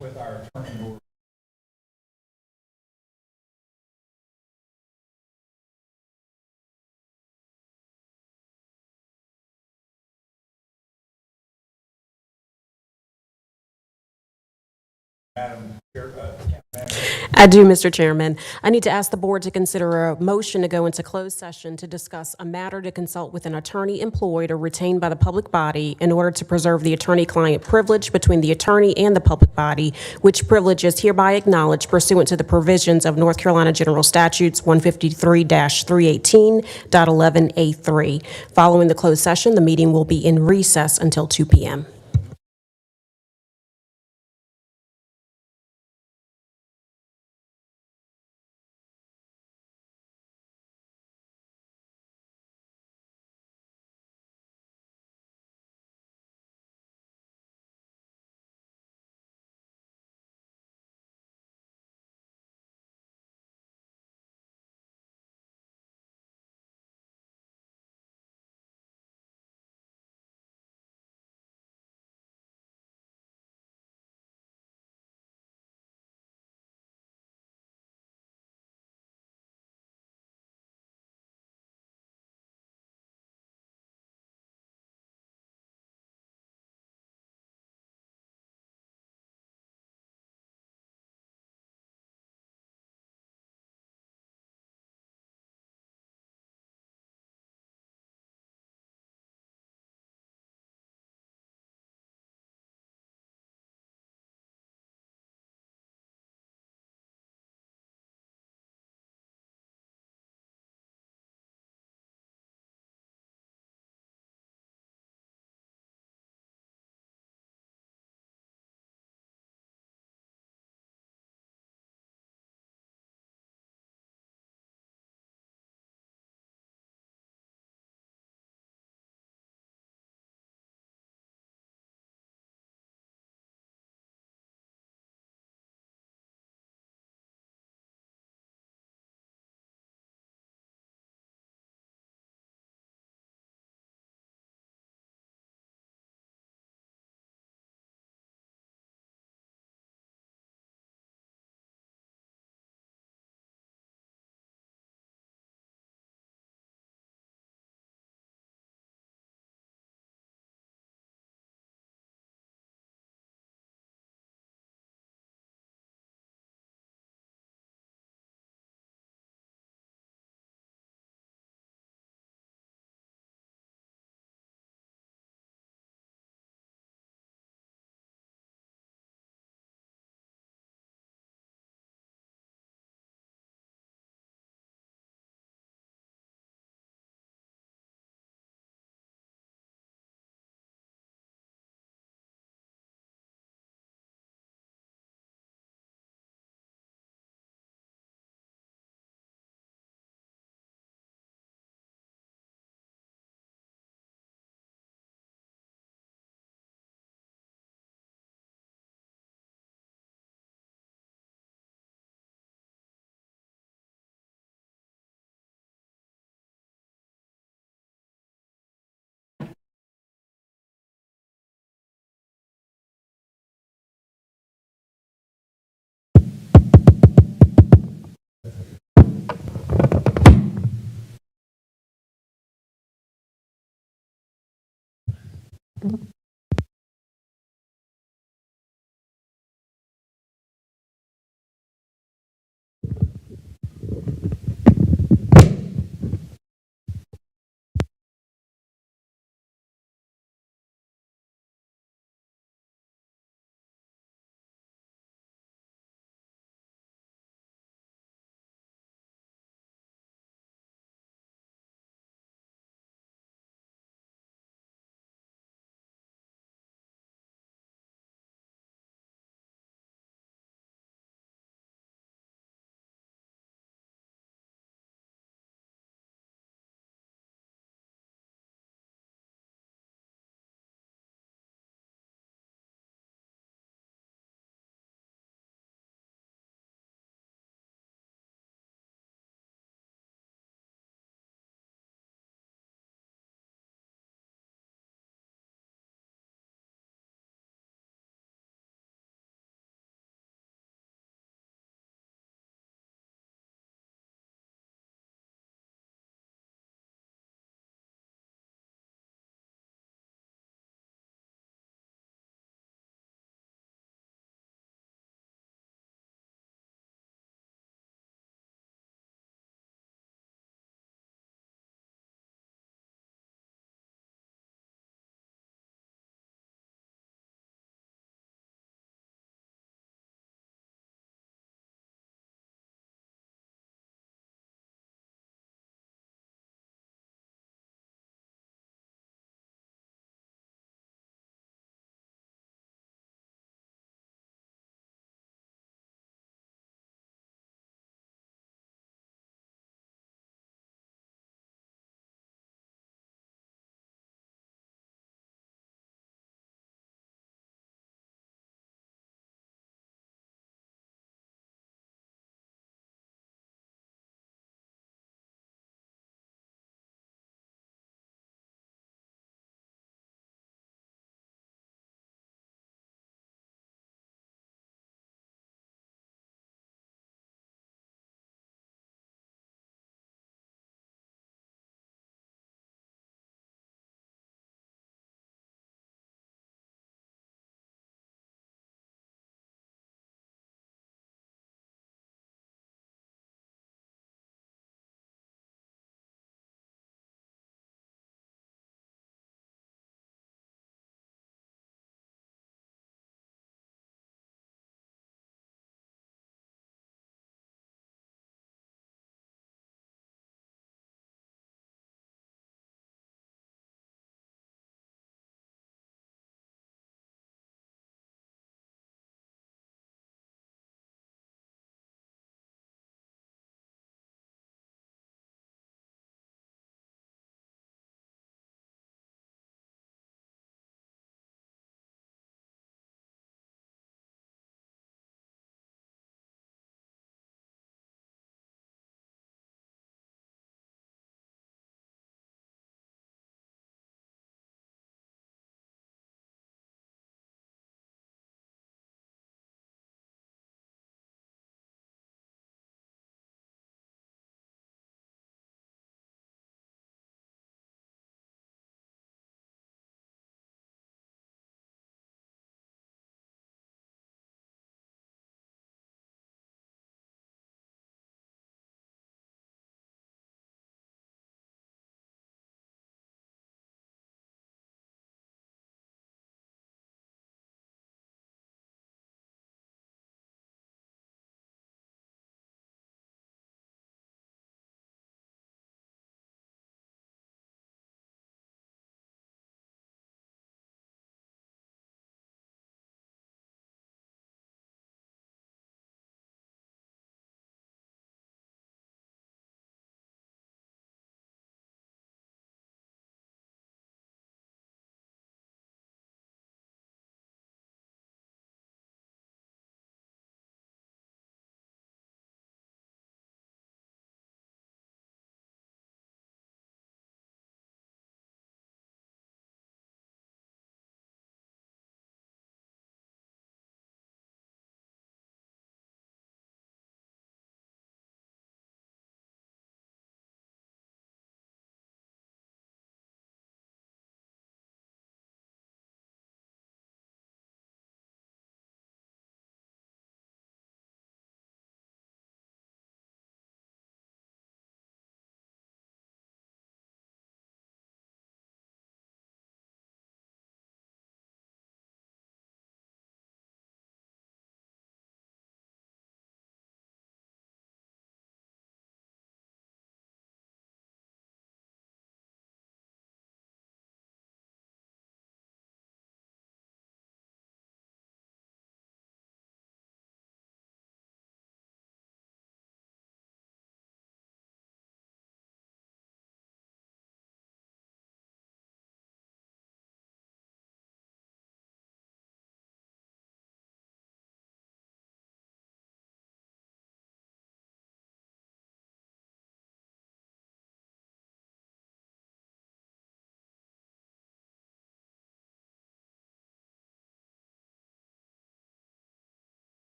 with our attorney who Madam Chair, I do, Mr. Chairman. I need to ask the board to consider a motion to go into closed session to discuss a matter to consult with an attorney employed or retained by the public body in order to preserve the attorney-client privilege between the attorney and the public body, which privilege is hereby acknowledged pursuant to the provisions of North Carolina General Statutes 153-318.11A3. Following the closed session, the meeting will be in recess until 2 p.m.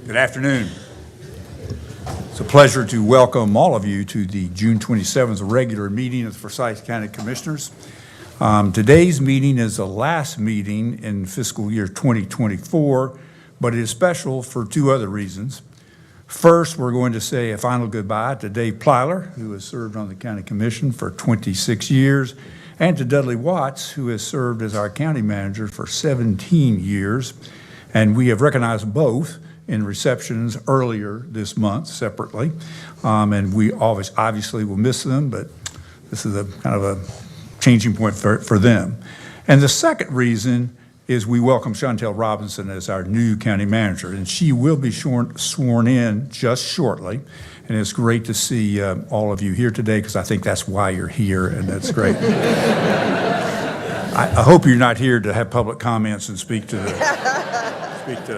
Good afternoon. It's a pleasure to welcome all of you to the June 27th regular meeting of the Forsyth County Commissioners. Today's meeting is the last meeting in fiscal year 2024, but it is special for two other reasons. First, we're going to say a final goodbye to Dave Plyler, who has served on the County Commission for 26 years, and to Dudley Watts, who has served as our county manager for 17 years. And we have recognized both in receptions earlier this month separately. And we obviously will miss them, but this is a kind of a changing point for them. And the second reason is we welcome Chantel Robinson as our new county manager, and she will be sworn in just shortly. And it's great to see all of you here today, because I think that's why you're here, and that's great. I hope you're not here to have public comments and speak to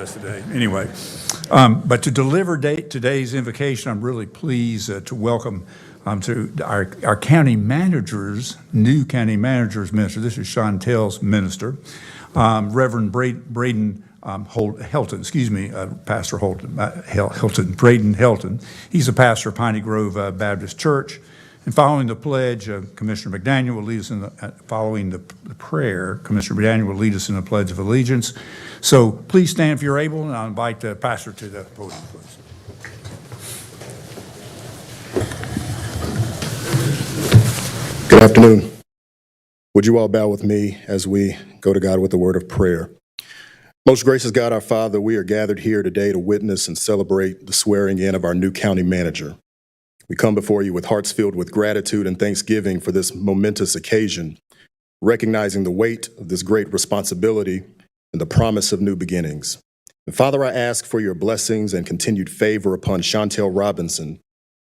us today. Anyway, but to deliver today's invocation, I'm really pleased to welcome to our county manager's, new county manager's minister. This is Chantel's minister, Reverend Braden Helton, Pastor Hilton, Braden Helton. He's a pastor of Piney Grove Baptist Church. And following the pledge, Commissioner McDaniel will lead us in following the prayer, Commissioner McDaniel will lead us in the Pledge of Allegiance. So please stand if you're able, and I'll invite the pastor to the podium, please. Good afternoon. Would you all bow with me as we go to God with the word of prayer? Most gracious God, our Father, we are gathered here today to witness and celebrate the swearing in of our new county manager. We come before you with hearts filled with gratitude and thanksgiving for this momentous occasion, recognizing the weight of this great responsibility and the promise of new beginnings. And Father, I ask for your blessings and continued favor upon Chantel Robinson.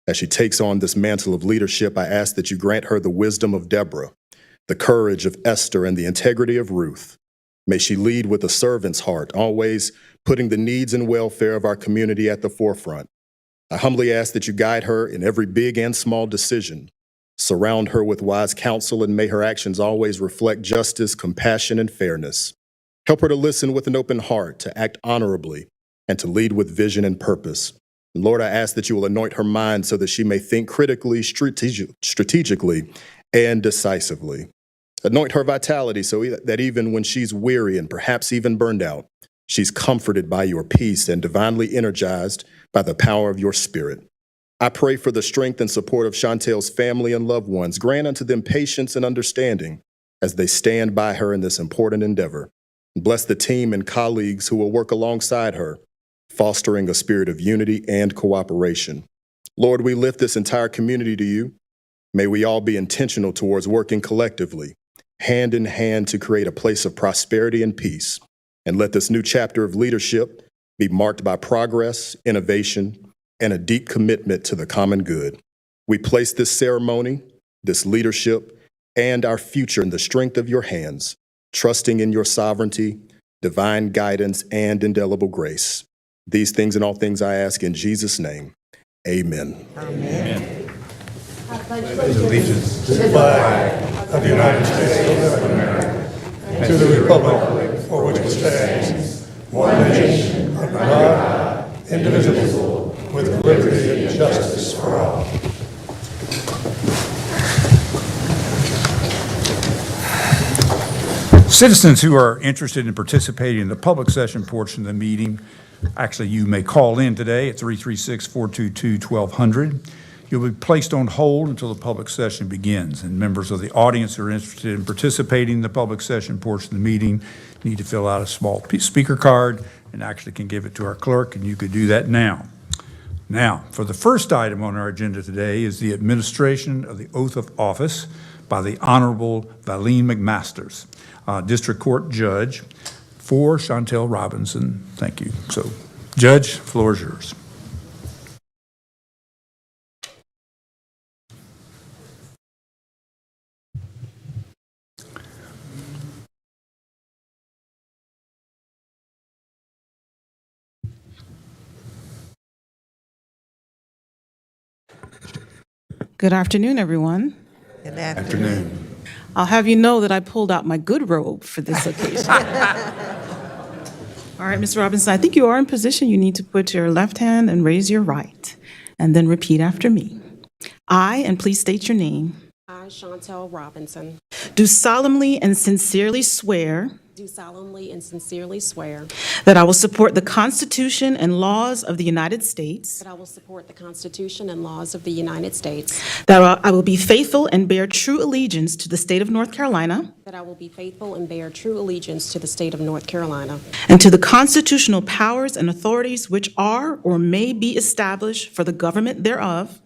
As she takes on this mantle of leadership, I ask that you grant her the wisdom of Deborah, the courage of Esther, and the integrity of Ruth. May she lead with a servant's heart, always putting the needs and welfare of our community at the forefront. I humbly ask that you guide her in every big and small decision. Surround her with wise counsel, and may her actions always reflect justice, compassion, and fairness. Help her to listen with an open heart, to act honorably, and to lead with vision and purpose. And Lord, I ask that you will anoint her mind so that she may think critically, strategically, and decisively. Anoint her vitality so that even when she's weary and perhaps even burned out, she's comforted by your peace and divinely energized by the power of your Spirit. I pray for the strength and support of Chantel's family and loved ones. Grant unto them patience and understanding as they stand by her in this important endeavor. Bless the team and colleagues who will work alongside her, fostering a spirit of unity and cooperation. Lord, we lift this entire community to you. May we all be intentional towards working collectively, hand in hand, to create a place of prosperity and peace. And let this new chapter of leadership be marked by progress, innovation, and a deep commitment to the common good. We place this ceremony, this leadership, and our future in the strength of your hands, trusting in your sovereignty, divine guidance, and indelible grace. These things and all things I ask in Jesus' name. Amen. Amen. Allegiance to the flag of the United States of America and to the republic for which it stands, one nation, under God, indivisible, with liberty and justice for all. Citizens who are interested in participating in the public session portion of the meeting, actually, you may call in today at 336-422-1200. You'll be placed on hold until the public session begins, and members of the audience who are interested in participating in the public session portion of the meeting need to fill out a small speaker card and actually can give it to our clerk, and you could do that now. Now, for the first item on our agenda today is the administration of the oath of office by the Honorable Valine McMasters, District Court Judge for Chantel Robinson. Thank you. So, Judge, the floor is yours. Good afternoon, everyone. Good afternoon. I'll have you know that I pulled out my good robe for this occasion. All right, Ms. Robinson, I think you are in position. You need to put your left hand and raise your right, and then repeat after me. I, and please state your name, I, Chantel Robinson, do solemnly and sincerely swear do solemnly and sincerely swear that I will support the Constitution and laws of the United States, that I will support the Constitution and laws of the United States, that I will be faithful and bear true allegiance to the state of North Carolina that I will be faithful and bear true allegiance to the state of North Carolina, and to the constitutional powers and authorities which are or may be established for the government thereof.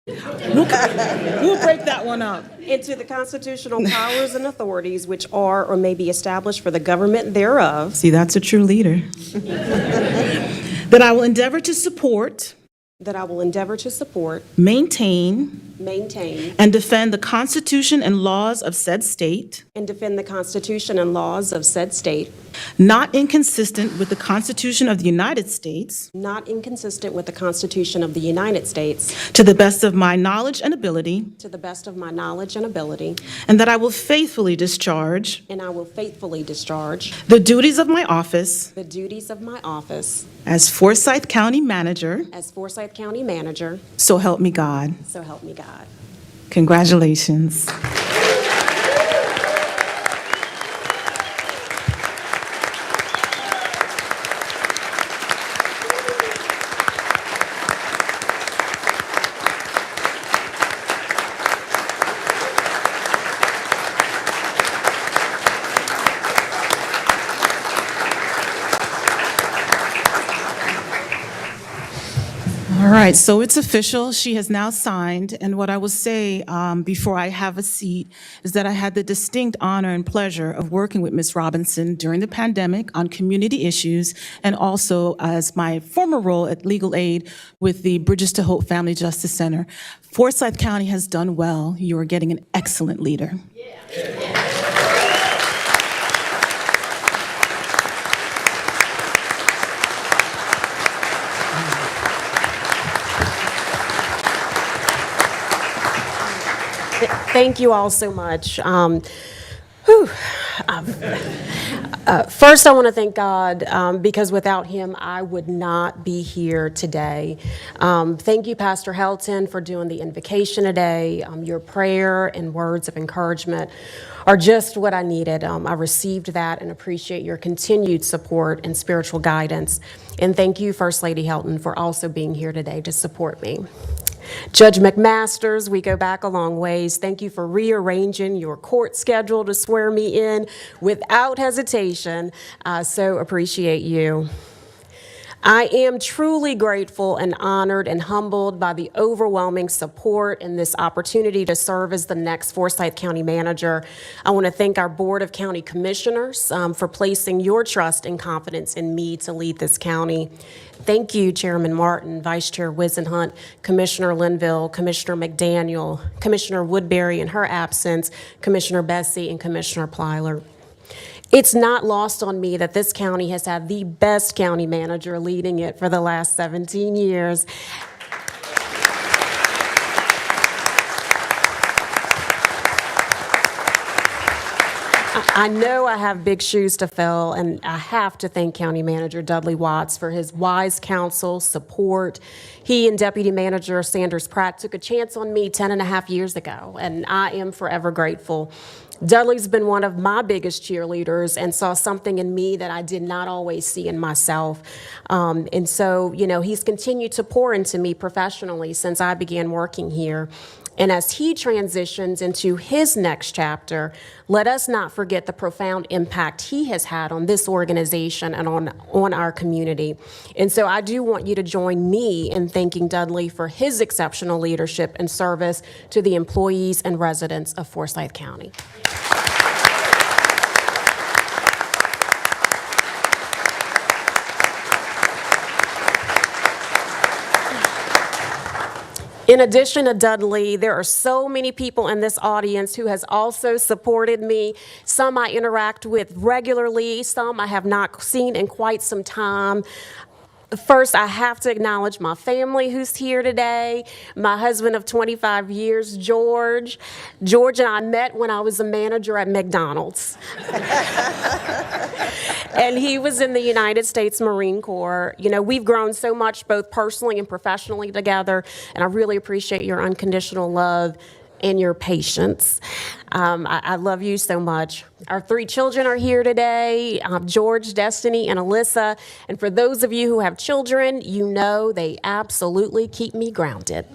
We'll break that one up. and to the constitutional powers and authorities which are or may be established for the government thereof, See, that's a true leader. That I will endeavor to support, that I will endeavor to support, maintain, maintain, and defend the Constitution and laws of said state, and defend the Constitution and laws of said state, not inconsistent with the Constitution of the United States, not inconsistent with the Constitution of the United States, to the best of my knowledge and ability, to the best of my knowledge and ability, and that I will faithfully discharge and I will faithfully discharge the duties of my office the duties of my office as Forsyth County Manager, as Forsyth County Manager, so help me God. so help me God. Congratulations. All right, so it's official. She has now signed. And what I will say before I have a seat is that I had the distinct honor and pleasure of working with Ms. Robinson during the pandemic on community issues and also as my former role at Legal Aid with the Bridges to Hope Family Justice Center. Forsyth County has done well. You are getting an excellent leader. Thank you all so much. First, I want to thank God because without Him, I would not be here today. Thank you, Pastor Helton, for doing the invocation today. Your prayer and words of encouragement are just what I needed. I received that and appreciate your continued support and spiritual guidance. And thank you, First Lady Helton, for also being here today to support me. Judge McMasters, we go back a long ways. Thank you for rearranging your court schedule to swear me in without hesitation. I so appreciate you. I am truly grateful and honored and humbled by the overwhelming support and this opportunity to serve as the next Forsyth County Manager. I want to thank our Board of County Commissioners for placing your trust and confidence in me to lead this county. Thank you, Chairman Martin, Vice Chair Wisenhunt, Commissioner Linville, Commissioner McDaniel, Commissioner Woodbury in her absence, Commissioner Bessie, and Commissioner Plyler. It's not lost on me that this county has had the best county manager leading it for the last 17 years. I know I have big shoes to fill, and I have to thank County Manager Dudley Watts for his wise counsel, support. He and Deputy Manager Sanders Pratt took a chance on me 10 and a half years ago, and I am forever grateful. Dudley's been one of my biggest cheerleaders and saw something in me that I did not always see in myself. And so, he's continued to pour into me professionally since I began working here. And as he transitions into his next chapter, let us not forget the profound impact he has had on this organization and on our community. And so I do want you to join me in thanking Dudley for his exceptional leadership and service to the employees and residents of Forsyth County. In addition to Dudley, there are so many people in this audience who has also supported me. Some I interact with regularly, some I have not seen in quite some time. First, I have to acknowledge my family who's here today. My husband of 25 years, George. George and I met when I was a manager at McDonald's. And he was in the United States Marine Corps. You know, we've grown so much both personally and professionally together, and I really appreciate your unconditional love and your patience. I love you so much. Our 3 children are here today, George, Destiny, and Alyssa. And for those of you who have children, you know they absolutely keep me grounded.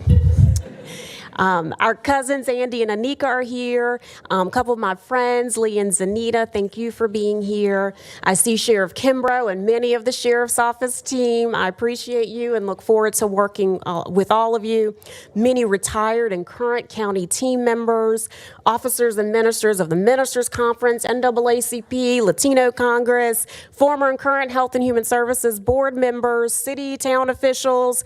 Our cousins, Andy and Anika, are here. A couple of my friends, Lee and Zanita, thank you for being here. I see Sheriff Kimbrough and many of the Sheriff's Office team. I appreciate you and look forward to working with all of you. Many retired and current county team members, officers and ministers of the Ministers Conference, NAACP, Latino Congress, former and current Health and Human Services board members, city, town officials.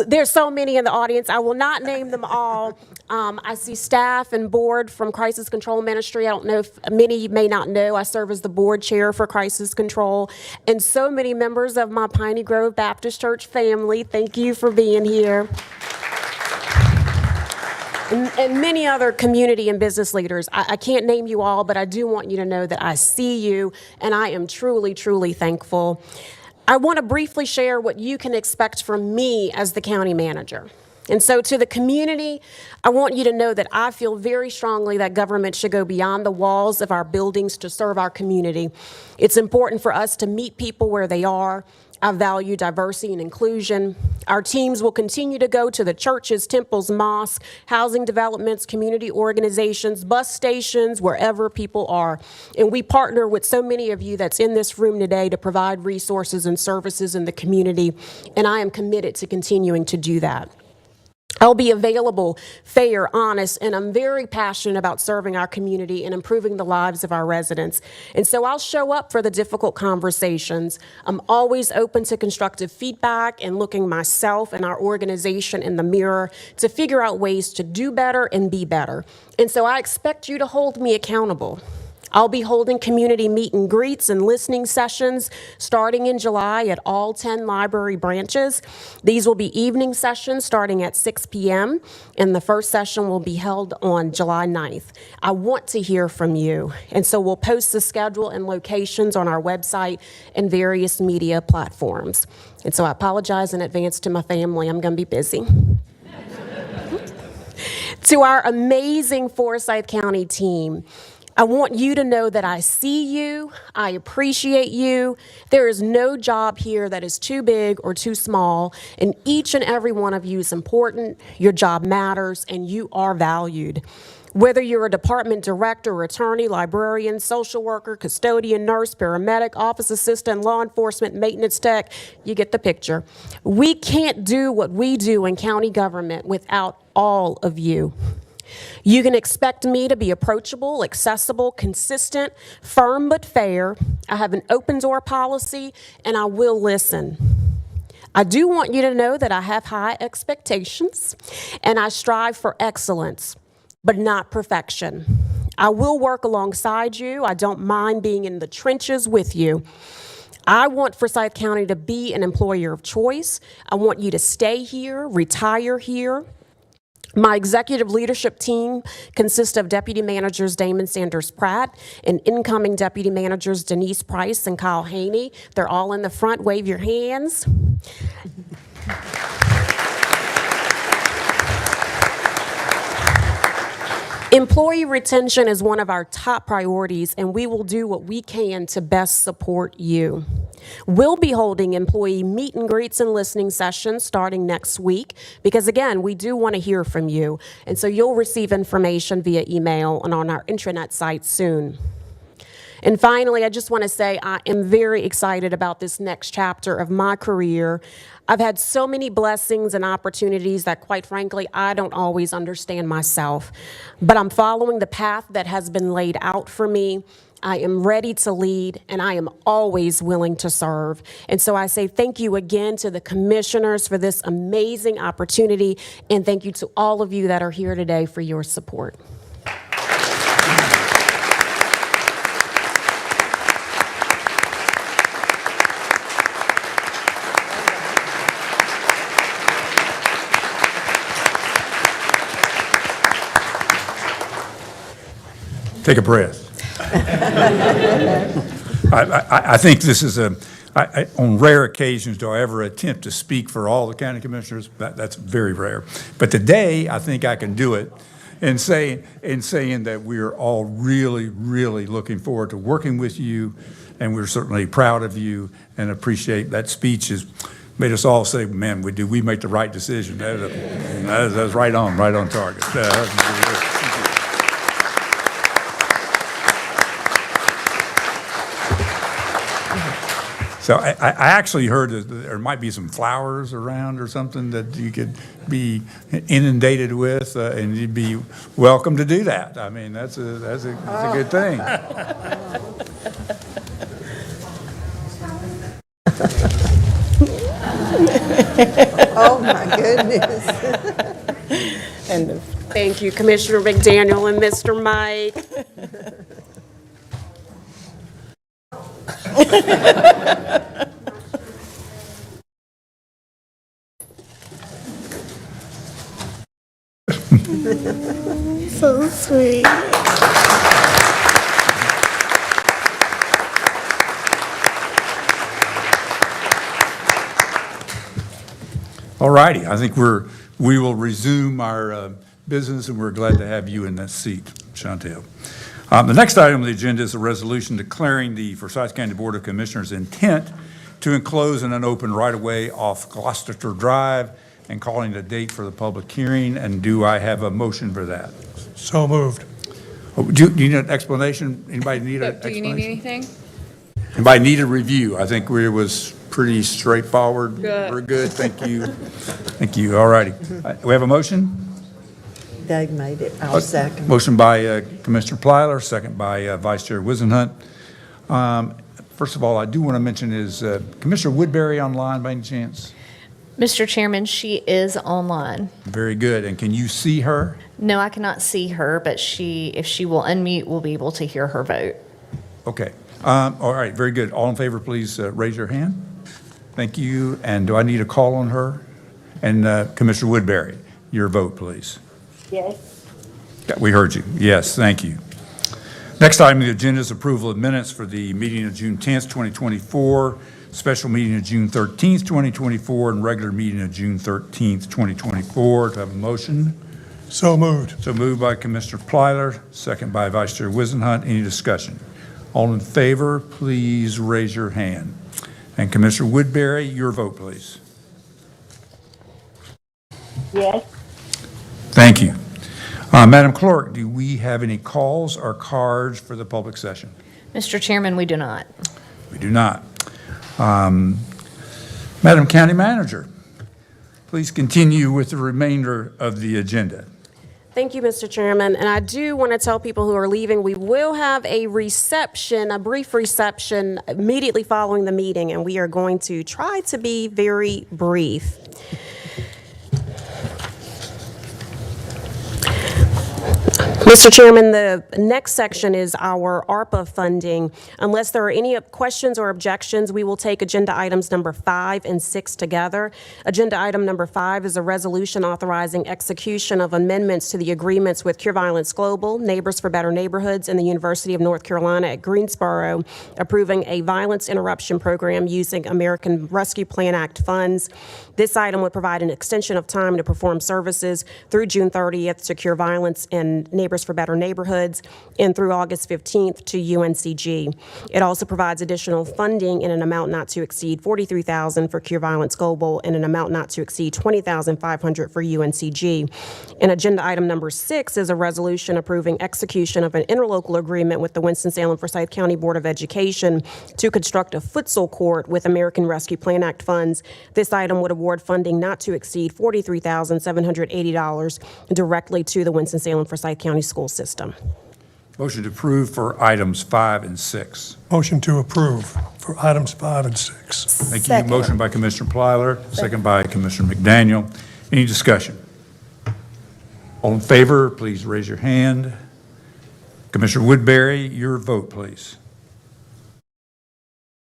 There's so many in the audience. I will not name them all. I see staff and board from Crisis Control Ministry. I don't know if many may not know, I serve as the board chair for Crisis Control. And so many members of my Piney Grove Baptist Church family. Thank you for being here. And many other community and business leaders. I can't name you all, but I do want you to know that I see you, and I am truly, truly thankful. I want to briefly share what you can expect from me as the county manager. And so to the community, I want you to know that I feel very strongly that government should go beyond the walls of our buildings to serve our community. It's important for us to meet people where they are. I value diversity and inclusion. Our teams will continue to go to the churches, temples, mosques, housing developments, community organizations, bus stations, wherever people are. And we partner with so many of you that's in this room today to provide resources and services in the community, and I am committed to continuing to do that. I'll be available, fair, honest, and I'm very passionate about serving our community and improving the lives of our residents. And so I'll show up for the difficult conversations. I'm always open to constructive feedback and looking myself and our organization in the mirror to figure out ways to do better and be better. And so I expect you to hold me accountable. I'll be holding community meet and greets and listening sessions starting in July at all 10 library branches. These will be evening sessions starting at 6 p.m. and the first session will be held on July 9th. I want to hear from you, and so we'll post the schedule and locations on our website and various media platforms. And so I apologize in advance to my family. I'm going to be busy. To our amazing Forsyth County team, I want you to know that I see you, I appreciate you. There is no job here that is too big or too small, and each and every one of you is important. Your job matters, and you are valued. Whether you're a department director, attorney, librarian, social worker, custodian, nurse, paramedic, office assistant, law enforcement, maintenance tech, you get the picture. We can't do what we do in county government without all of you. You can expect me to be approachable, accessible, consistent, firm but fair. I have an open door policy, and I will listen. I do want you to know that I have high expectations, and I strive for excellence, but not perfection. I will work alongside you. I don't mind being in the trenches with you. I want Forsyth County to be an employer of choice. I want you to stay here, retire here. My executive leadership team consists of Deputy Managers Damon Sanders Pratt and incoming Deputy Managers Denise Price and Kyle Haney. They're all in the front. Wave your hands. Employee retention is one of our top priorities, and we will do what we can to best support you. We'll be holding employee meet and greets and listening sessions starting next week because, again, we do want to hear from you. And so you'll receive information via email and on our intranet site soon. And finally, I just want to say I am very excited about this next chapter of my career. I've had so many blessings and opportunities that, quite frankly, I don't always understand myself. But I'm following the path that has been laid out for me. I am ready to lead, and I am always willing to serve. And so I say thank you again to the commissioners for this amazing opportunity, and thank you to all of you that are here today for your support. Take a breath. I think this is on rare occasions do I ever attempt to speak for all the county commissioners. That's very rare. But today, I think I can do it in saying that we're all really, really looking forward to working with you, and we're certainly proud of you and appreciate that speech has made us all say, man, did we make the right decision? That was right on target. So I actually heard that there might be some flowers around or something that you could be inundated with, and you'd be welcome to do that. I mean, that's a good thing. Oh, my goodness. Thank you, Commissioner McDaniel and Mr. Mike. So sweet. All righty, I think we will resume our business, and we're glad to have you in that seat, Chantel. The next item on the agenda is a resolution declaring the Forsyth County Board of Commissioners' intent to enclose in an open right-of-way off Gloucester Drive and calling a date for the public hearing. And do I have a motion for that? So moved. Oh, do you need an explanation? Anybody need an Do you explanation? need anything? Anybody need a review? I think it was pretty straightforward. Good. We're good, thank you. Thank you, all righty. We have a motion? Doug made it. I'll second. Motion by Commissioner Plyler, second by Vice Chair Wizenhunt. First of all, I do want to mention, is Commissioner Woodbury online by any chance? Mr. Chairman, she is online. Very good, and can you see her? No, I cannot see her, but if she will unmute, we'll be able to hear her vote. Okay, all right, very good. All in favor, please raise your hand. Thank you, and do I need a call on her? And Commissioner Woodbury, your vote, please. Yes. We heard you. Yes, thank you. Next item on the agenda is approval of minutes for the meeting of June 10th, 2024, special meeting of June 13th, 2024, and regular meeting of June 13th, 2024. Do I have a motion? So moved. So moved by Commissioner Plyler, second by Vice Chair Wizenhunt. Any discussion? All in favor, please raise your hand. And Commissioner Woodbury, your vote, please. Yes. Thank you. Madam Clerk, do we have any calls or cards for the public session? Mr. Chairman, we do not. We do not. Madam County Manager, please continue with the remainder of the agenda. Thank you, Mr. Chairman. And I do want to tell people who are leaving, we will have a reception, a brief reception immediately following the meeting, and we are going to try to be very brief. Mr. Chairman, the next section is our ARPA funding. Unless there are any questions or objections, we will take agenda items number 5 and 6 together. Agenda item number 5 is a resolution authorizing execution of amendments to the agreements with Cure Violence Global, Neighbors for Better Neighborhoods, and the University of North Carolina at Greensboro, approving a violence interruption program using American Rescue Plan Act funds. This item would provide an extension of time to perform services through June 30th to Cure Violence and Neighbors for Better Neighborhoods, and through August 15th to UNCG. It also provides additional funding in an amount not to exceed $43,000 for Cure Violence Global and an amount not to exceed $20,500 for UNCG. And agenda item number 6 is a resolution approving execution of an interlocal agreement with the Winston-Salem-Forsyth County Board of Education to construct a futsal court with American Rescue Plan Act funds. This item would award funding not to exceed $43,780 directly to the Winston-Salem-Forsyth County school system. Motion to approve for items 5 and 6. Motion to approve for items 5 and 6. Thank you. Motion by Commissioner Plyler, second by Commissioner McDaniel. Any discussion? All in favor, please raise your hand. Commissioner Woodbury, your vote, please.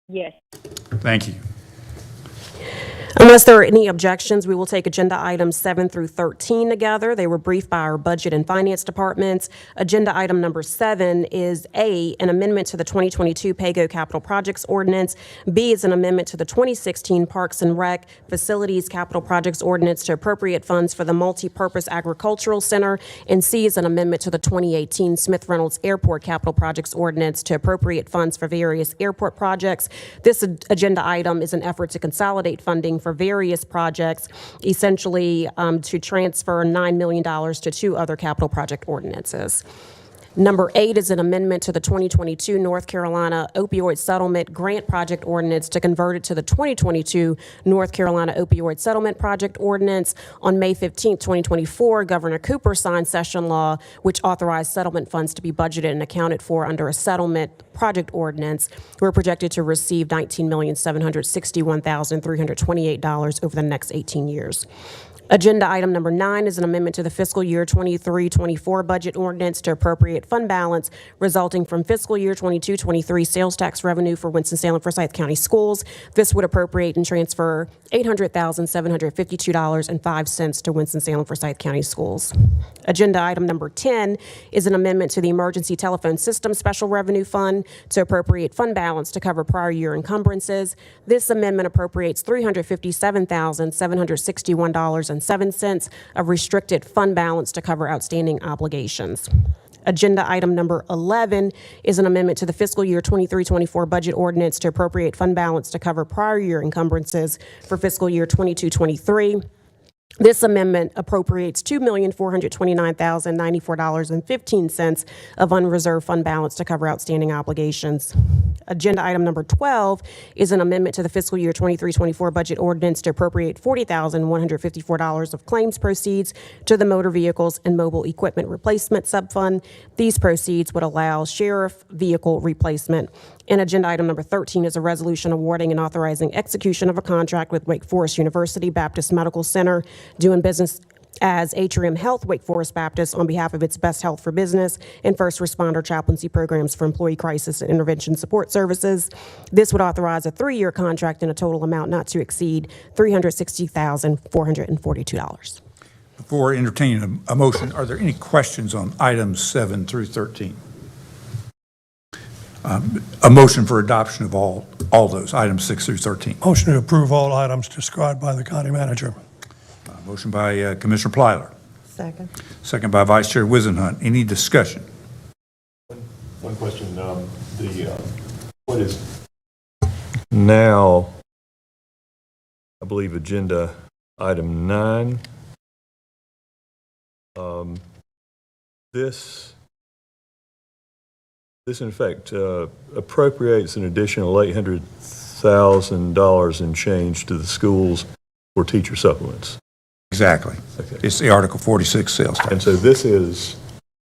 Yes. Thank you. Unless there are any objections, we will take agenda items 7 through 13 together. They were briefed by our Budget and Finance departments. Agenda item number 7 is A, an amendment to the 2022 PAYGO Capital Projects Ordinance. B is an amendment to the 2016 Parks and Rec Facilities Capital Projects Ordinance to appropriate funds for the Multipurpose Agricultural Center. And C is an amendment to the 2018 Smith Reynolds Airport Capital Projects Ordinance to appropriate funds for various airport projects. This agenda item is an effort to consolidate funding for various projects, essentially to transfer $9 million to 2 other capital project ordinances. Number 8 is an amendment to the 2022 North Carolina Opioid Settlement Grant Project Ordinance to convert it to the 2022 North Carolina Opioid Settlement Project Ordinance. On May 15, 2024, Governor Cooper signed session law, which authorized settlement funds to be budgeted and accounted for under a settlement project ordinance. We're projected to receive $19,761,328 over the next 18 years. Agenda item number 9 is an amendment to the fiscal year 23-24 budget ordinance to appropriate fund balance resulting from fiscal year 22-23 sales tax revenue for Winston-Salem Forsyth County Schools. This would appropriate and transfer $800,752.05 to Winston-Salem Forsyth County Schools. Agenda item number 10 is an amendment to the Emergency Telephone System Special Revenue Fund to appropriate fund balance to cover prior year encumbrances. This amendment appropriates $357,761.07 of restricted fund balance to cover outstanding obligations. Agenda item number 11 is an amendment to the fiscal year 23-24 budget ordinance to appropriate fund balance to cover prior year encumbrances for fiscal year 22-23. This amendment appropriates $2,429,094.15 of unreserved fund balance to cover outstanding obligations. Agenda item number 12 is an amendment to the fiscal year 23-24 budget ordinance to appropriate $40,154 of claims proceeds to the Motor Vehicles and Mobile Equipment Replacement Subfund. These proceeds would allow sheriff vehicle replacement. And agenda item number 13 is a resolution awarding and authorizing execution of a contract with Wake Forest University Baptist Medical Center, doing business as Atrium Health Wake Forest Baptist on behalf of its Best Health for Business and first responder chaplaincy programs for employee crisis and intervention support services. This would authorize a 3-year contract in a total amount not to exceed $360,442. Before entertaining a motion, are there any questions on items 7 through 13? A motion for adoption of all those, items 6 through 13. Motion to approve all items described by the county manager. Motion by Commissioner Plyler, Second. second by Vice Chair Wizenhunt. Any discussion? One question, what is now, I believe, agenda item 9. This in fact appropriates an additional $800,000 in change to the schools for teacher supplements. Exactly. Okay. It's the Article 46 sales tax. And so this is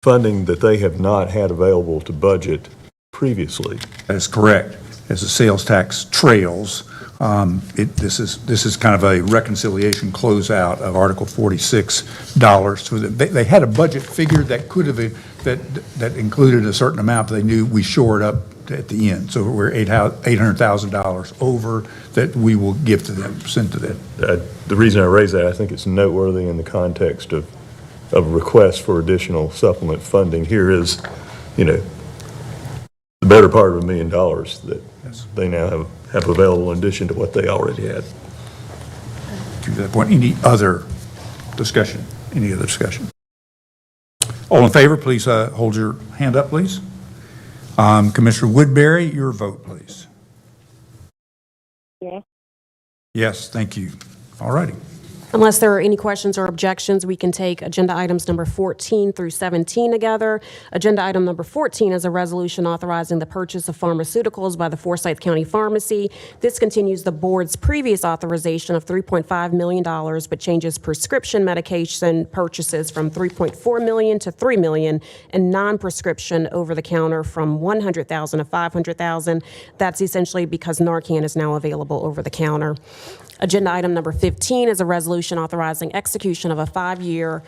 funding that they have not had available to budget previously. That is correct. As the sales tax trails, this is kind of a reconciliation closeout of Article 46 dollars. So that they had a budget figure that could have that included a certain amount, but they knew we shored up at the end. So we're $800,000 over that we will give to them, send to them. The reason I raise that, I think it's noteworthy in the context of requests for additional supplement funding. Here is, the better part of $1 million that they now have available in addition to what they already had. To that point, any other discussion? Any other discussion? All in favor, please hold your hand up, please. Commissioner Woodbury, your vote, please. Yes. Yes, thank you. All righty. Unless there are any questions or objections, we can take agenda items number 14 through 17 together. Agenda item number 14 is a resolution authorizing the purchase of pharmaceuticals by the Forsyth County Pharmacy. This continues the board's previous authorization of $3.5 million, but changes prescription medication purchases from $3.4 million to $3 million and non-prescription over-the-counter from $100,000 to $500,000. That's essentially because Narcan is now available over-the-counter. Agenda item number 15 is a resolution authorizing execution of a 5-year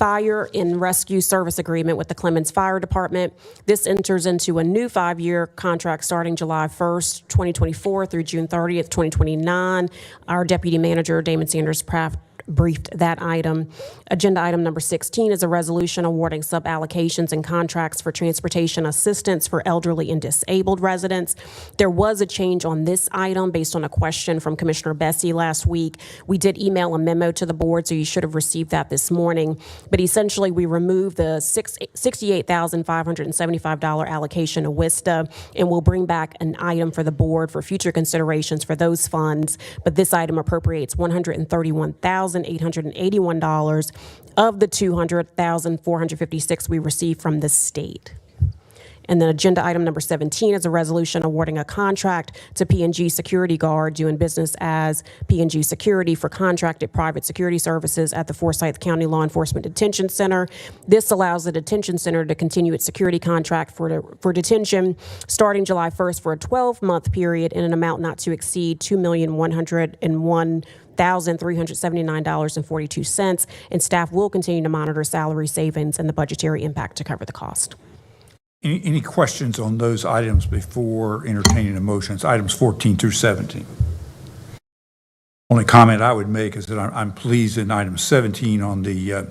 Fire and Rescue Service Agreement with the Clemens Fire Department. This enters into a new 5-year contract starting July 1st, 2024 through June 30th, 2029. Our Deputy Manager, Damon Sanders Pratt, briefed that item. Agenda item number 16 is a resolution awarding sub-allocations and contracts for transportation assistance for elderly and disabled residents. There was a change on this item based on a question from Commissioner Bessie last week. We did email a memo to the board, so you should have received that this morning. But essentially, we removed the $68,575 allocation to WISTA, and we'll bring back an item for the board for future considerations for those funds. But this item appropriates $131,881 of the $200,456 we received from the state. And then agenda item number 17 is a resolution awarding a contract to P&G Security Guard doing business as P&G Security for contracted private security services at the Forsyth County Law Enforcement Detention Center. This allows the detention center to continue its security contract for detention starting July 1st for a 12-month period in an amount not to exceed $2,101,379.42, and staff will continue to monitor salary savings and the budgetary impact to cover the cost. Any questions on those items before entertaining the motions, items 14 through 17? Only comment I would make is that I'm pleased in item 17 on the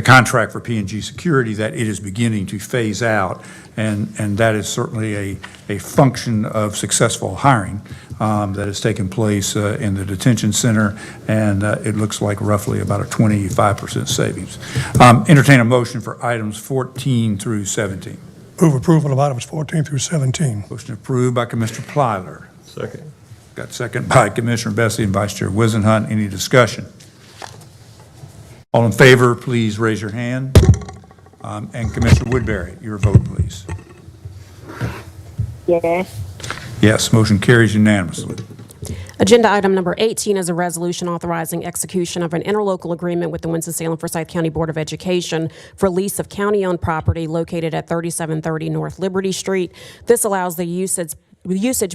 contract for P&G Security that it is beginning to phase out, and that is certainly a function of successful hiring that has taken place in the detention center, and it looks like roughly about a 25% savings. Entertain a motion for items 14 through 17. Move approval of items 14 through 17. Motion approved by Commissioner Plyler. Second. Got second by Commissioner Bessie and Vice Chair Wizenhunt. Any discussion? All in favor, please raise your hand. And Commissioner Woodbury, your vote, please. Yes. Yes, motion carries unanimously. Agenda item number 18 is a resolution authorizing execution of an interlocal agreement with the Winston-Salem Forsyth County Board of Education for lease of county-owned property located at 3730 North Liberty Street. This allows the usage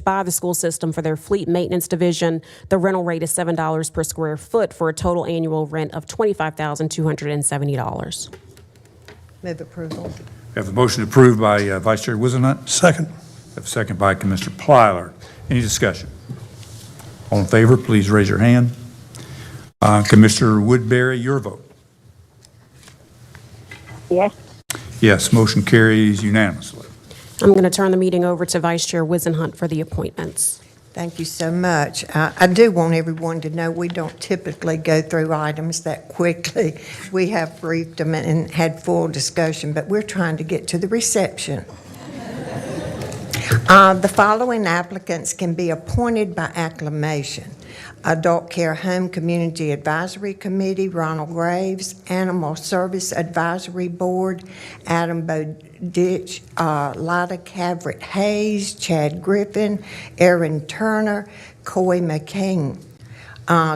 by the school system for their fleet maintenance division. The rental rate is $7 per square foot for a total annual rent of $25,270. Move approval. We have a motion approved by Vice Chair Wizenhunt. Second. We have a second by Commissioner Plyler. Any discussion? All in favor, please raise your hand. Commissioner Woodbury, your vote. Yes. Yes, motion carries unanimously. I'm going to turn the meeting over to Vice Chair Wizenhunt for the appointments. Thank you so much. I do want everyone to know we don't typically go through items that quickly. We have briefed them and had full discussion, but we're trying to get to the reception. The following applicants can be appointed by acclamation. Adult Care Home Community Advisory Committee, Ronald Graves. Animal Service Advisory Board, Adam Bowditch, Lida Cavret Hayes, Chad Griffin, Aaron Turner, Coy McCain.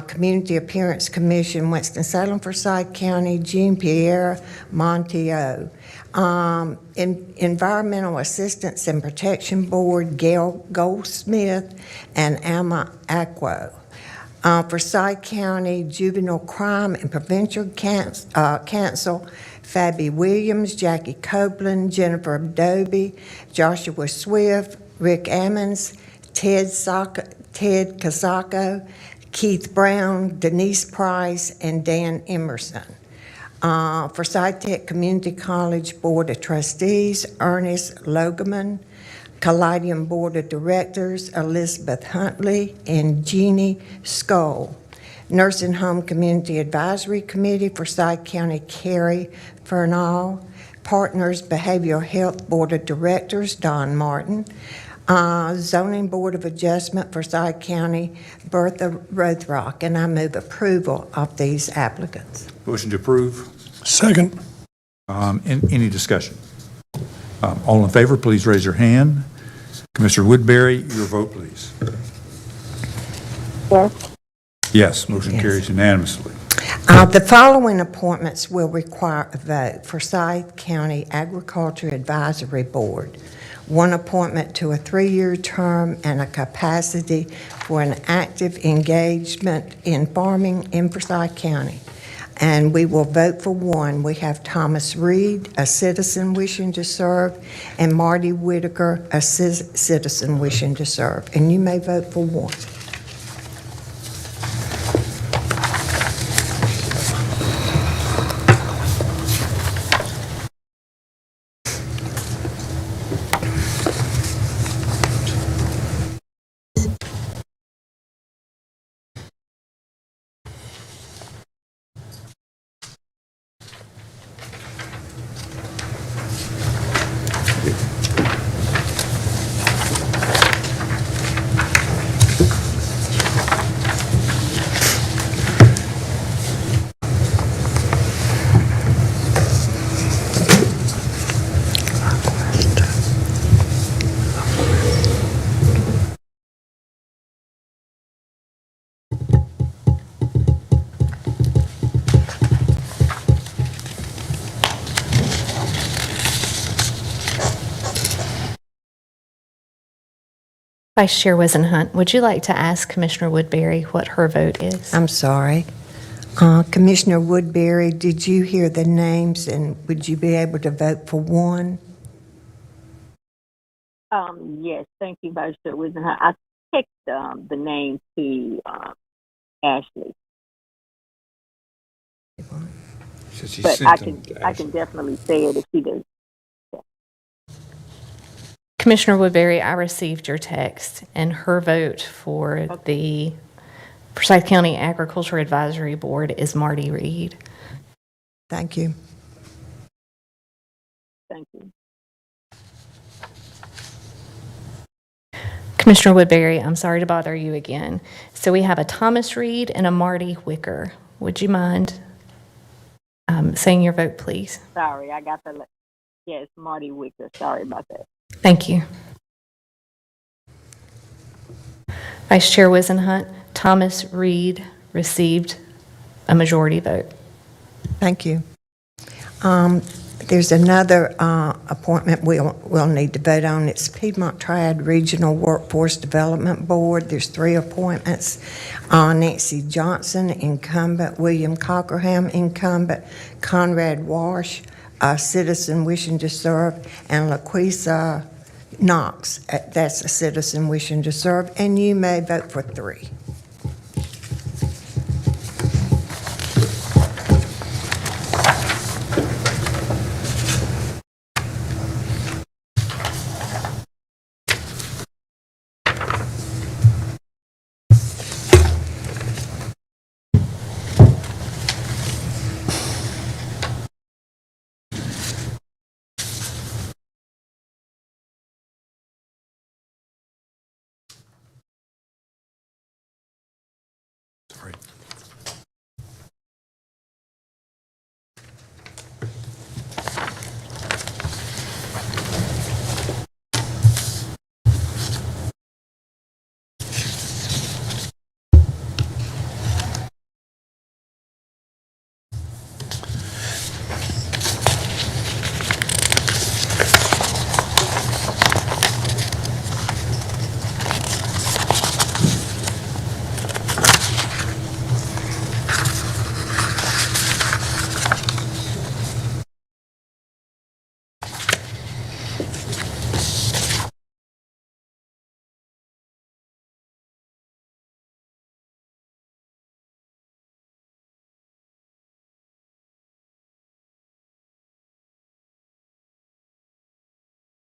Community Appearance Commission, Winston-Salem, Forsyth County, Jean Pierre Montiel. Environmental Assistance and Protection Board, Gail Goldsmith and Alma Aquo. Forsyth County Juvenile Crime and Prevention Council, Fabi Williams, Jackie Copeland, Jennifer Adobe, Joshua Swift, Rick Ammons, Ted Casacco, Keith Brown, Denise Price, and Dan Emerson. Forsyth Tech Community College Board of Trustees, Ernest Logeman. Callidium Board of Directors, Elizabeth Huntley and Jeannie Skull. Nursing Home Community Advisory Committee, Forsyth County, Carrie Fernall. Partners Behavioral Health Board of Directors, Don Martin. Zoning Board of Adjustment, Forsyth County, Bertha Rothrock, and I move approval of these applicants. Motion to approve. Second. Any discussion? All in favor, please raise your hand. Commissioner Woodbury, your vote, please. Yes. Yes, motion carries unanimously. The following appointments will require a vote. Forsyth County Agriculture Advisory Board. One appointment to a 3-year term and a capacity for an active engagement in farming in Forsyth County. and we will vote for one. We have Thomas Reed, a citizen wishing to serve, and Marty Whitaker, a citizen wishing to serve. And you may vote for one. Vice Chair Wizenhunt, would you like to ask Commissioner Woodbury what her vote is? I'm sorry. Commissioner Woodbury, did you hear the names, and would you be able to vote for one? Yes, thank you, Vice Chair Wizenhunt. I picked the name to Ashley, Since he but sent I them to I Ashley. can definitely say it if she does. Commissioner Woodbury, I received your text, and her vote for the Forsyth County Agriculture Advisory Board is Marty Reed. Thank you. Thank you. Commissioner Woodbury, I'm sorry to bother you again. So we have a Thomas Reed and a Marty Wicker. Would you mind saying your vote, please? Sorry, I got the. Yes, Marty Wicker. Sorry about that. Thank you. Vice Chair Wizenhunt, Thomas Reed received a majority vote. Thank you. There's another appointment we'll need to vote on. It's Piedmont Triad Regional Workforce Development Board. There's 3 appointments. Nancy Johnson, incumbent. William Cockerham, incumbent. Conrad Walsh, a citizen wishing to serve. And LaQuisa Knox, that's a citizen wishing to serve. And you may vote for 3.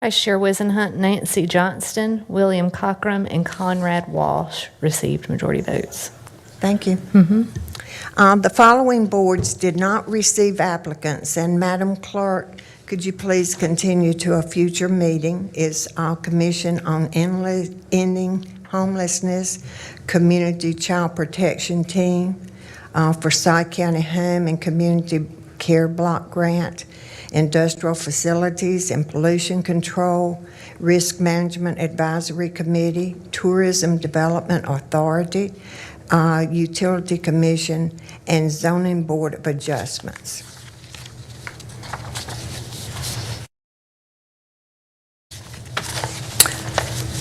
Vice Chair Wizenhunt, Nancy Johnston, William Cockrum, and Conrad Walsh received majority votes. Thank you. The following boards did not receive applicants, and Madam Clerk, could you please continue to a future meeting, is Commission on Ending Homelessness, Community Child Protection Team, Forsyth County Home and Community Care Block Grant, Industrial Facilities and Pollution Control, Risk Management Advisory Committee, Tourism Development Authority, Utility Commission, and Zoning Board of Adjustments.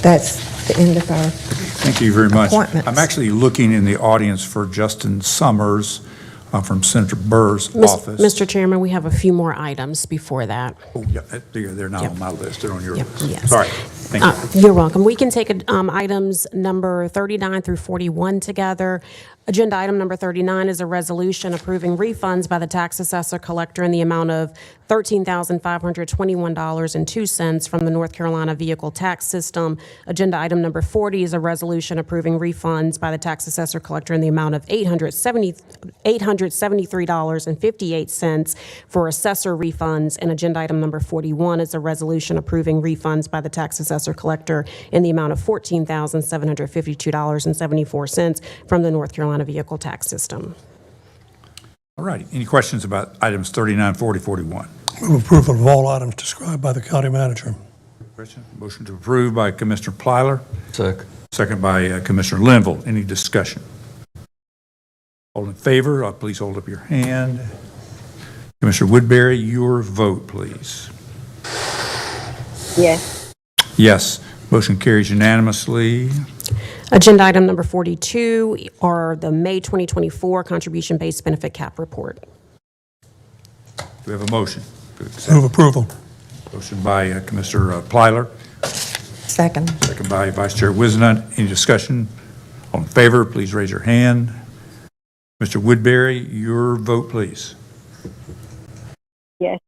That's the end of our Thank you very much. appointments. I'm actually looking in the audience for Justin Summers. from Senator Burr's Mis- office. Mr. Chairman, we have a few more items before that. Oh, yeah, they're not on my list, they're on your Yep, list. yes. Sorry, thank you. You're welcome. We can take items number 39 through 41 together. Agenda item number 39 is a resolution approving refunds by the tax assessor collector in the amount of $13,521.02 from the North Carolina Vehicle Tax System. Agenda item number 40 is a resolution approving refunds by the tax assessor collector in the amount of $873.58 for assessor refunds. And agenda item number 41 is a resolution approving refunds by the tax assessor collector in the amount of $14,752.74 from the North Carolina Vehicle Tax System. All righty, any questions about items 39, 40, 41? Move approval of all items described by the county manager. Question? Motion to approve by Commissioner Plyler, Second. second by Commissioner Linville. Any discussion? All in favor, please hold up your hand. Commissioner Woodbury, your vote, please. Yes. Yes, motion carries unanimously. Agenda item number 42 are the May 2024 contribution-based benefit cap report. Do we have a motion to accept? Move approval. Motion by Commissioner Plyler, Second. second by Vice Chair Wizenhut. Any discussion? All in favor, please raise your hand. Mr. Woodbury, your vote, please. Yes.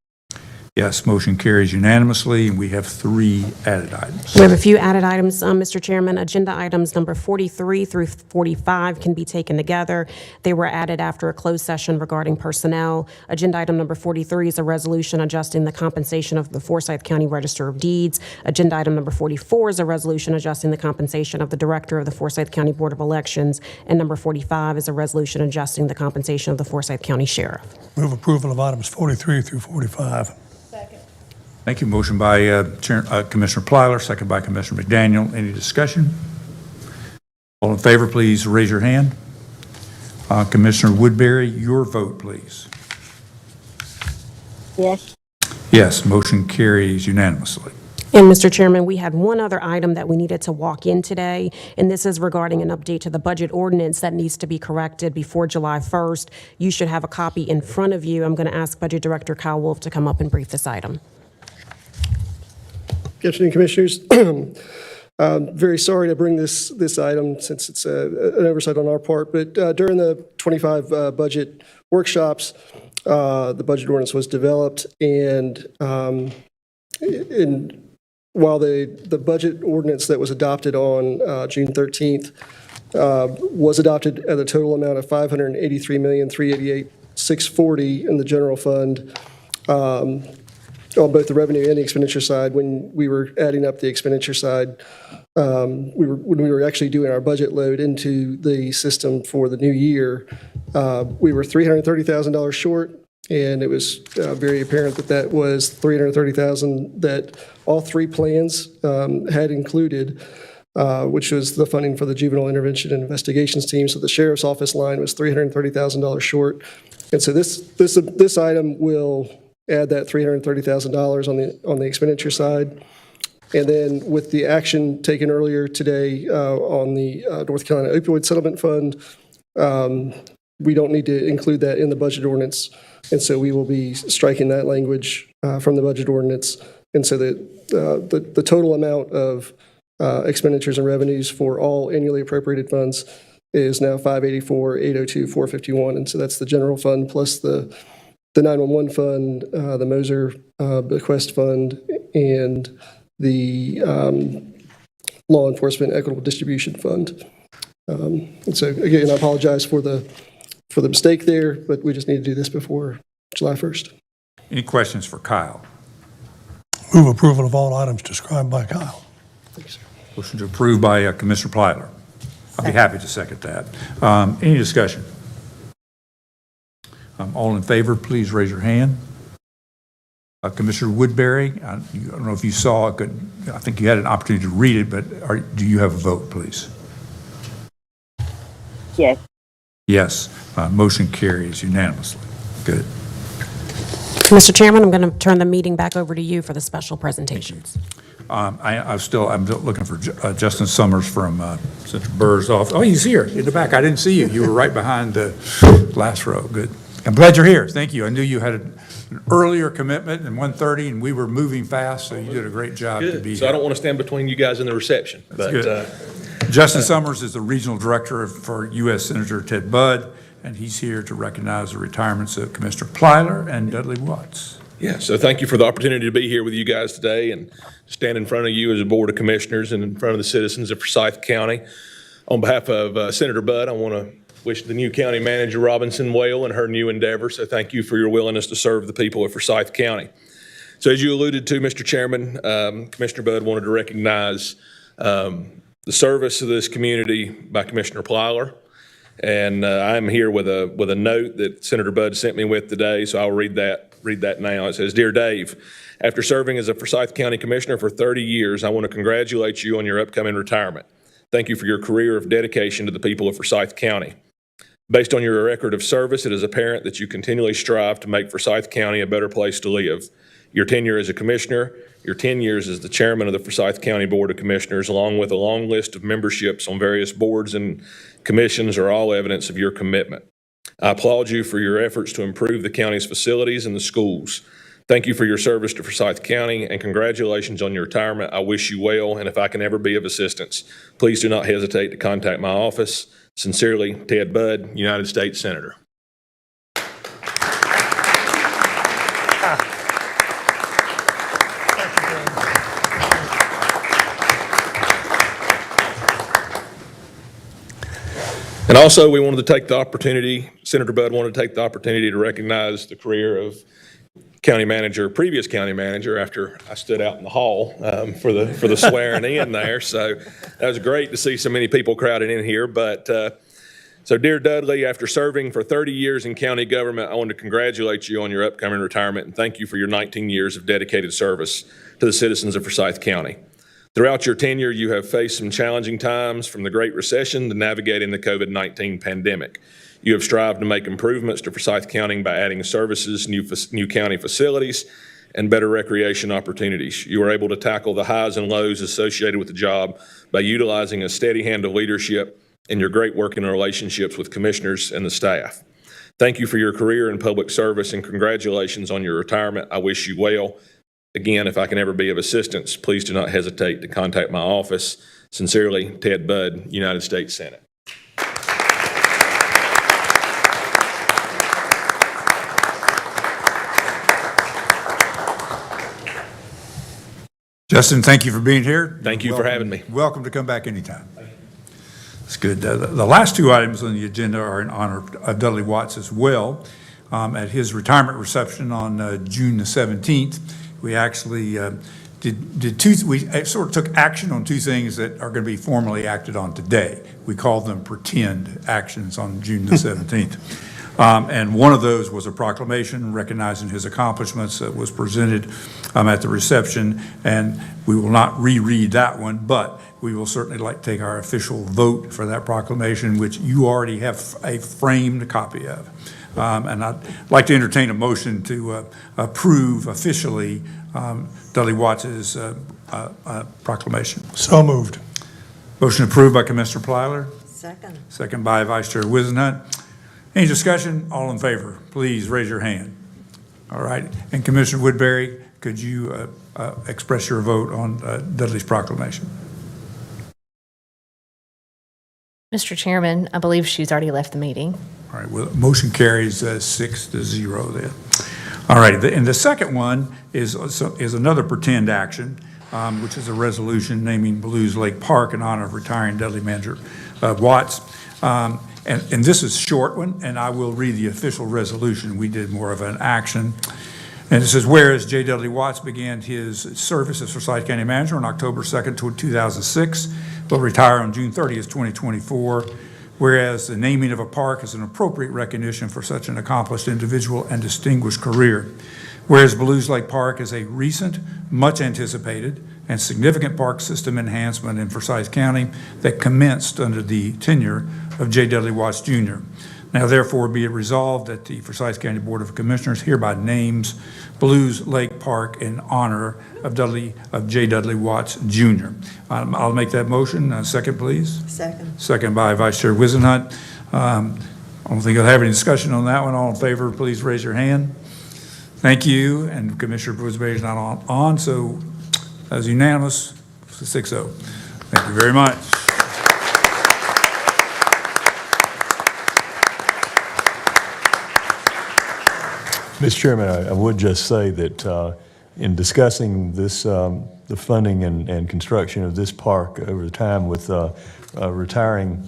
Yes, motion carries unanimously, and we have 3 added items. We have a few added items, Mr. Chairman. Agenda items number 43 through 45 can be taken together. They were added after a closed session regarding personnel. Agenda item number 43 is a resolution adjusting the compensation of the Forsyth County Register of Deeds. Agenda item number 44 is a resolution adjusting the compensation of the Director of the Forsyth County Board of Elections. And number 45 is a resolution adjusting the compensation of the Forsyth County Sheriff. Move approval of items 43 through 45. Thank you. Motion by Commissioner Plyler, second by Commissioner McDaniel. Any discussion? All in favor, please raise your hand. Commissioner Woodbury, your vote, please. Yes. Yes, motion carries unanimously. And Mr. Chairman, we had one other item that we needed to walk in today, and this is regarding an update to the budget ordinance that needs to be corrected before July 1st. You should have a copy in front of you. I'm going to ask Budget Director Kyle Wolf to come up and brief this item. Good afternoon, Commissioners. Very sorry to bring this item since it's an oversight on our part, but during the 25 budget workshops, the budget ordinance was developed, and while the budget ordinance that was adopted on June 13th was adopted at a total amount of $583,388,640 in the general fund, on both the revenue and the expenditure side, when we were adding up the expenditure side, when we were actually doing our budget load into the system for the new year, we were $330,000 short, and it was very apparent that was $330,000 that all 3 plans had included, which was the funding for the juvenile intervention and investigations team. So the sheriff's office line was $330,000 short, and so this item will add that $330,000 on the expenditure side. And then with the action taken earlier today on the North Carolina Opioid Settlement Fund, we don't need to include that in the budget ordinance. And so we will be striking that language from the budget ordinance. And so the total amount of expenditures and revenues for all annually appropriated funds is now $584,802,451. And so that's the general fund plus the 911 fund, the Moser bequest fund, and the law enforcement equitable distribution fund. And so again, I apologize for the mistake there, but we just need to do this before July 1st. Any questions for Kyle? Move approval of all items described by Kyle. Thanks, sir. Motion to approve by Commissioner Plyler. I'll be happy to second that. Any discussion? All in favor, please raise your hand. Commissioner Woodbury, I don't know if you saw, I think you had an opportunity to read it, but do you have a vote, please? Yes. Yes, motion carries unanimously. Good. Mr. Chairman, I'm going to turn the meeting back over to you for the special presentations. I'm looking for Justin Summers from Central Burr's office. Oh, he's here in the back. I didn't see you. You were right behind the last row. Good. I'm glad you're here. Thank you. I knew you had an earlier commitment in 1:30, and we were moving fast, so you did a great job to be Good. So I here. don't want to stand between you guys and the reception. But Good. Justin Summers is the Regional Director for U.S. Senator Ted Budd, and he's here to recognize the retirements of Commissioner Plyler and Dudley Watts. yeah, so thank you for the opportunity to be here with you guys today and stand in front of you as a Board of Commissioners and in front of the citizens of Forsyth County. On behalf of Senator Budd, I want to wish the new County Manager Robinson well in her new endeavor. So thank you for your willingness to serve the people of Forsyth County. So as you alluded to, Mr. Chairman, Commissioner Budd wanted to recognize the service of this community by Commissioner Plyler. And I'm here with a note that Senator Budd sent me with today, so I'll read that now. It says, "Dear Dave, after serving as a Forsyth County Commissioner for 30 years, I want to congratulate you on your upcoming retirement. Thank you for your career of dedication to the people of Forsyth County. Based on your record of service, it is apparent that you continually strive to make Forsyth County a better place to live. Your tenure as a commissioner, your 10 years as the chairman of the Forsyth County Board of Commissioners, along with a long list of memberships on various boards and commissions are all evidence of your commitment. I applaud you for your efforts to improve the county's facilities and the schools. Thank you for your service to Forsyth County, and congratulations on your retirement. I wish you well, and if I can ever be of assistance, please do not hesitate to contact my office. Sincerely, Ted Budd, United States Senator." And also, we wanted to take the opportunity, Senator Budd wanted to take the opportunity to recognize the career of previous county manager, after I stood out in the hall for the swearing in there. So that was great to see so many people crowded in here. But so, dear Dudley, after serving for 30 years in county government, I want to congratulate you on your upcoming retirement and thank you for your 19 years of dedicated service to the citizens of Forsyth County. Throughout your tenure, you have faced some challenging times, from the Great Recession to navigating the COVID-19 pandemic. You have strived to make improvements to Forsyth County by adding services, new county facilities, and better recreation opportunities. You were able to tackle the highs and lows associated with the job by utilizing a steady hand of leadership and your great working relationships with commissioners and the staff. Thank you for your career in public service, and congratulations on your retirement. I wish you well. Again, if I can ever be of assistance, please do not hesitate to contact my office. Sincerely, Ted Budd, United States Senate. Justin, thank you for being here. Thank you for having me. Welcome to come back anytime. That's good. The last two items on the agenda are in honor of Dudley Watts as well. At his retirement reception on June the 17th, we actually we sort of took action on two things that are going to be formally acted on today. We called them pretend actions on June the 17th. And one of those was a proclamation recognizing his accomplishments that was presented at the reception. And we will not reread that one, but we will certainly take our official vote for that proclamation, which you already have a framed copy of. And I'd like to entertain a motion to approve officially Dudley Watts' proclamation. So moved. Motion approved by Commissioner Plyler. Second. Second by Vice Chair Wizenhut. Any discussion? All in favor, please raise your hand. All right. And Commissioner Woodbury, could you express your vote on Dudley's proclamation? Mr. Chairman, I believe she's already left the meeting. All right, well, motion carries 6-0 then. All right, and the second one is another pretend action, which is a resolution naming Ballew's Lake Park in honor of retiring Dudley Manager Watts. And this is a short one, and I will read the official resolution. We did more of an action. And it says, whereas J. Dudley Watts began his service as Forsyth County Manager on October 2nd, 2006, will retire on June 30th, 2024. Whereas the naming of a park is an appropriate recognition for such an accomplished individual and distinguished career. Whereas Ballew's Lake Park is a recent, much anticipated, and significant park system enhancement in Forsyth County that commenced under the tenure of J. Dudley Watts Jr. Now therefore be it resolved that the Forsyth County Board of Commissioners hereby names Blues Lake Park in honor of J. Dudley Watts Jr. I'll make that motion. Second, please. Second. Second by Vice Chair Wizenhut. I don't think I'll have any discussion on that one. All in favor, please raise your hand. Thank you. And Commissioner Boozberry is not on, so that was unanimous, 6-0. Thank you very much. Mr. Chairman, I would just say that in discussing this, the funding and construction of this park over the time with retiring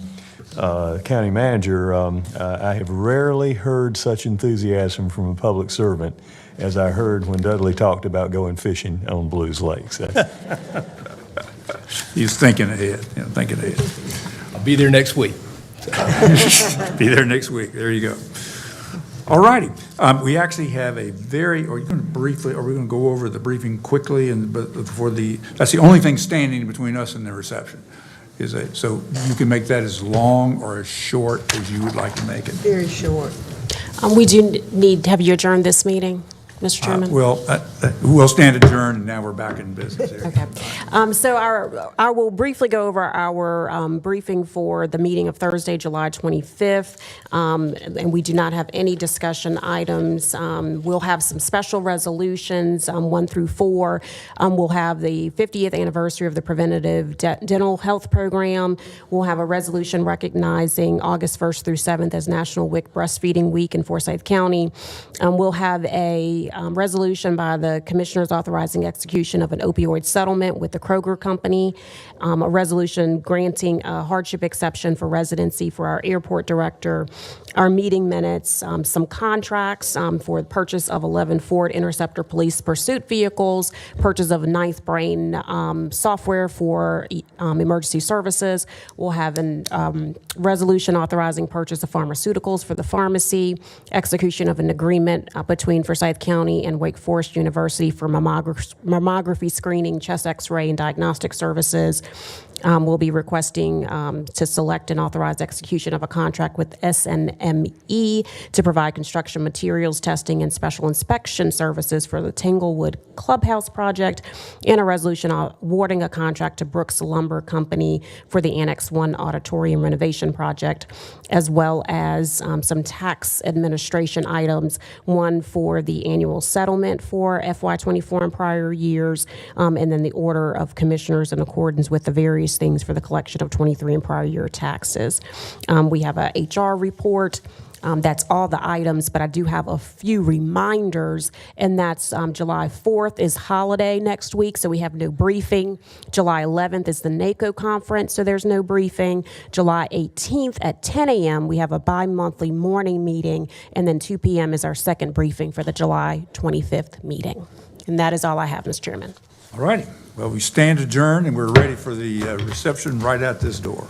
county manager, I have rarely heard such enthusiasm from a public servant as I heard when Dudley talked about going fishing on Blues Lakes. He's thinking ahead, thinking ahead. I'll be there next week. Be there next week. There you go. All righty. We actually have a very, are you going to briefly, are we going to go over the briefing quickly that's the only thing standing between us and the reception. So you can make that as long or as short as you would like to make it. Very short. We do need, have you adjourned this meeting, Mr. Chairman? We'll stand adjourned, and now we're back in business here. Okay. So I will briefly go over our briefing for the meeting of Thursday, July 25th, and we do not have any discussion items. We'll have some special resolutions, 1 through 4. We'll have the 50th anniversary of the Preventative Dental Health Program. We'll have a resolution recognizing August 1st through 7th as National WIC Breastfeeding Week in Forsyth County. We'll have a resolution by the Commissioners authorizing execution of an opioid settlement with the Kroger Company, a resolution granting a hardship exception for residency for our airport director, our meeting minutes, some contracts for the purchase of 11 Ford Interceptor police pursuit vehicles, purchase of Ninth Brain software for emergency services. We'll have a resolution authorizing purchase of pharmaceuticals for the pharmacy, execution of an agreement between Forsyth County and Wake Forest University for mammography screening, chest x-ray, and diagnostic services. We'll be requesting to select and authorize execution of a contract with SNME to provide construction materials testing and special inspection services for the Tanglewood Clubhouse project, and a resolution awarding a contract to Brooks Lumber Company for the Annex 1 auditorium renovation project, as well as some tax administration items, one for the annual settlement for FY24 and prior years, and then the order of commissioners in accordance with the various things for the collection of 23 and prior year taxes. We have a HR report. That's all the items, but I do have a few reminders, and that's July 4th is holiday next week, so we have no briefing. July 11th is the NACO conference, so there's no briefing. July 18th at 10 a.m., we have a bi-monthly morning meeting, and then 2 p.m. is our second briefing for the July 25th meeting. And that is all I have, Mr. Chairman. All righty. Well, we stand adjourned, and we're ready for the reception right at this door.